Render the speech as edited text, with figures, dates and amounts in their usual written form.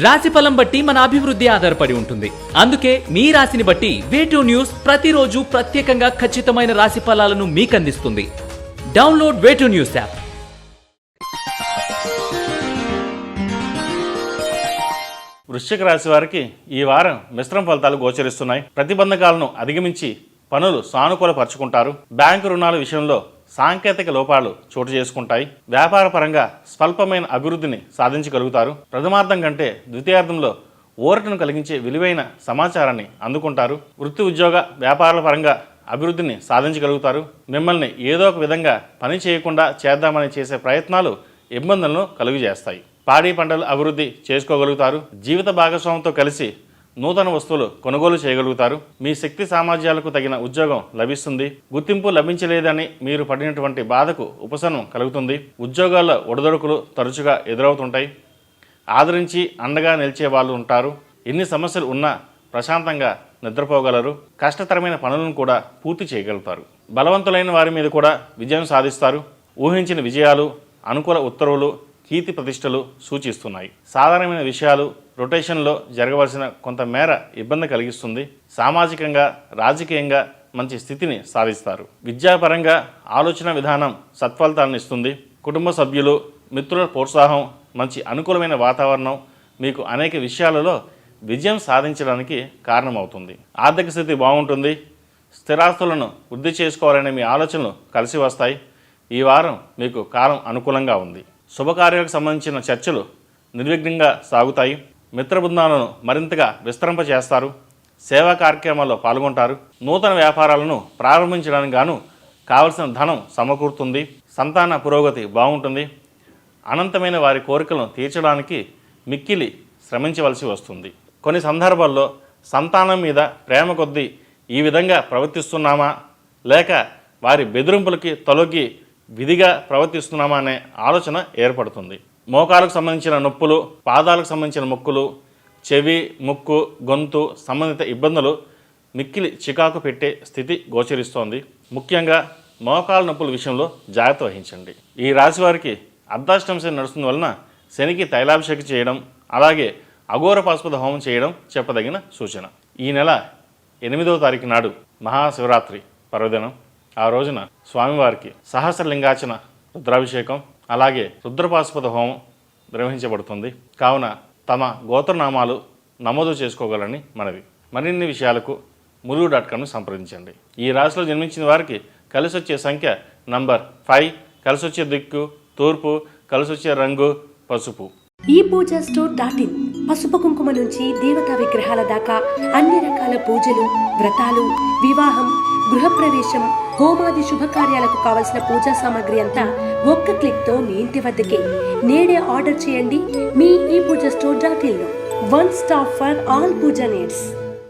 రాశిఫలం బట్టి మన అభివృద్ధి ఆధారపడి ఉంటుంది. అందుకే మీ రాశిని బట్టి వే2 న్యూస్ ప్రతిరోజు ప్రత్యేకంగా ఖచ్చితమైన రాశి ఫలాలను మీకు అందిస్తుంది. Download Way2News app. వృశ్చిక రాశి వారికి ఈ వారం మిశ్రమ ఫలితాలు గోచరిస్తున్నాయి. ప్రతిబంధకాలను అధిగమించి పనులు సానుకూలపరుచుకుంటారు. బ్యాంకు రుణాల విషయంలో సాంకేతిక లోపాలు చోటు చేసుకుంటాయి. వ్యాపార పరంగా స్వల్పమైన అభివృద్ధిని సాధించగలుగుతారు. ప్రథమార్థం కంటే ద్వితీయార్థంలో ఊరటను కలిగించే విలువైన సమాచారాన్ని అందుకుంటారు. వృత్తి ఉద్యోగ వ్యాపారాల పరంగా అభివృద్ధిని సాధించగలుగుతారు. మిమ్మల్ని ఏదో ఒక విధంగా పని చేయకుండా చేద్దామని చేసే ప్రయత్నాలు ఇబ్బందులను కలుగజేస్తాయి. పాడి పంటలు అభివృద్ధి చేసుకోగలుగుతారు. జీవిత భాగస్వామితో కలిసి నూతన వస్తువులు కొనుగోలు చేయగలుగుతారు. మీ శక్తి సామర్థ్యాలకు తగిన ఉద్యోగం లభిస్తుంది. గుర్తింపు లభించలేదని మీరు పడినటువంటి బాధకు ఉపశమనం కలుగుతుంది. ఉద్యోగాల్లో ఒడిదొడుకులు తరచుగా ఎదురవుతుంటాయి. ఆదరించి అండగా నిలిచే వాళ్ళు ఉంటారు. ఎన్ని సమస్యలు ఉన్నా ప్రశాంతంగా నిద్రపోగలరు. కష్టతరమైన పనులను కూడా పూర్తి చేయగలుగుతారు. బలవంతులైన వారి మీద కూడా విజయం సాధిస్తారు. ఊహించిన విజయాలు, అనుకూల ఉత్తర్వులు, కీర్తి ప్రతిష్టలు సూచిస్తున్నాయి. సాధారణమైన విషయాలు రొటేషన్లో జరగవలసిన కొంత మేర ఇబ్బంది కలిగిస్తుంది. సామాజికంగా, రాజకీయంగా మంచి స్థితిని సాధిస్తారు. విద్యాపరంగా ఆలోచన విధానం సత్ఫలితాలను ఇస్తుంది. కుటుంబ సభ్యులు, మిత్రుల ప్రోత్సాహం, మంచి అనుకూలమైన వాతావరణం మీకు అనేక విషయాలలో విజయం సాధించడానికి కారణమవుతుంది. ఆర్థిక స్థితి బాగుంటుంది. స్థిరాస్తులను వృద్ధి చేసుకోవాలనే మీ ఆలోచనలు కలిసి వస్తాయి. ఈ వారం మీకు కాలం అనుకూలంగా ఉంది. శుభకార్యాలకు సంబంధించిన చర్చలు నిర్విఘ్నంగా సాగుతాయి. మిత్రబృందాలను మరింతగా విస్తరింపచేస్తారు. సేవా కార్యక్రమాల్లో పాల్గొంటారు. నూతన వ్యాపారాలను ప్రారంభించడానికి గాను కావలసిన ధనం సమకూరుతుంది. సంతాన పురోగతి బాగుంటుంది. అనంతమైన వారి కోరికలను తీర్చడానికి మిక్కిలి శ్రమించవలసి వస్తుంది. కొన్ని సందర్భాల్లో సంతానం మీద ప్రేమ కొద్దీ ఈ విధంగా ప్రవర్తిస్తున్నామా, లేక వారి బెదిరింపులకి తొలగి విధిగా ప్రవర్తిస్తున్నామా అనే ఆలోచన ఏర్పడుతుంది. మోకాలకు సంబంధించిన నొప్పులు, పాదాలకు సంబంధించిన మొక్కులు, చెవి, ముక్కు, గొంతు సంబంధిత ఇబ్బందులు మిక్కిలి చికాకు పెట్టే స్థితి గోచరిస్తోంది. ముఖ్యంగా మోకాల నొప్పుల విషయంలో జాగ్రత్త వహించండి. ఈ రాశి వారికి అర్ధాష్టమ శని నడుస్తున్న వలన శనికి తైలాభిషేకం చేయడం, అలాగే అఘోర పాశుపత హోమం చేయడం చెప్పదగిన సూచన. ఈ నెల 8వ తారీఖు నాడు మహాశివరాత్రి పర్వదినం. ఆ రోజున స్వామివారికి సహస్రలింగార్చన, రుద్రాభిషేకం, అలాగే రుద్రపాశుపత హోమం నిర్వహించబడుతుంది. కావున తమ గోత్రనామాలు నమోదు చేసుకోగలని మనవి. మరిన్ని విషయాలకు ములుగు.com సంప్రదించండి. ఈ రాశిలో జన్మించిన వారికి కలిసి వచ్చే సంఖ్య నంబర్ 5, కలిసి వచ్చే దిక్కు తూర్పు, కలిసి వచ్చే రంగు పసుపు. ePoojaStore.in పసుపు కుంకుమ నుంచి దేవతా విగ్రహాల దాకా అన్ని రకాల పూజలు, వ్రతాలు, వివాహం, గృహప్రవేశం, హోమాది శుభకార్యాలకు కావలసిన పూజా సామాగ్రి అంతా ఒక్క క్లిక్తో మీ ఇంటి వద్దకే. నేడే ఆర్డర్ చేయండి మీ ePoojaStore.in లో. One stop for all puja needs.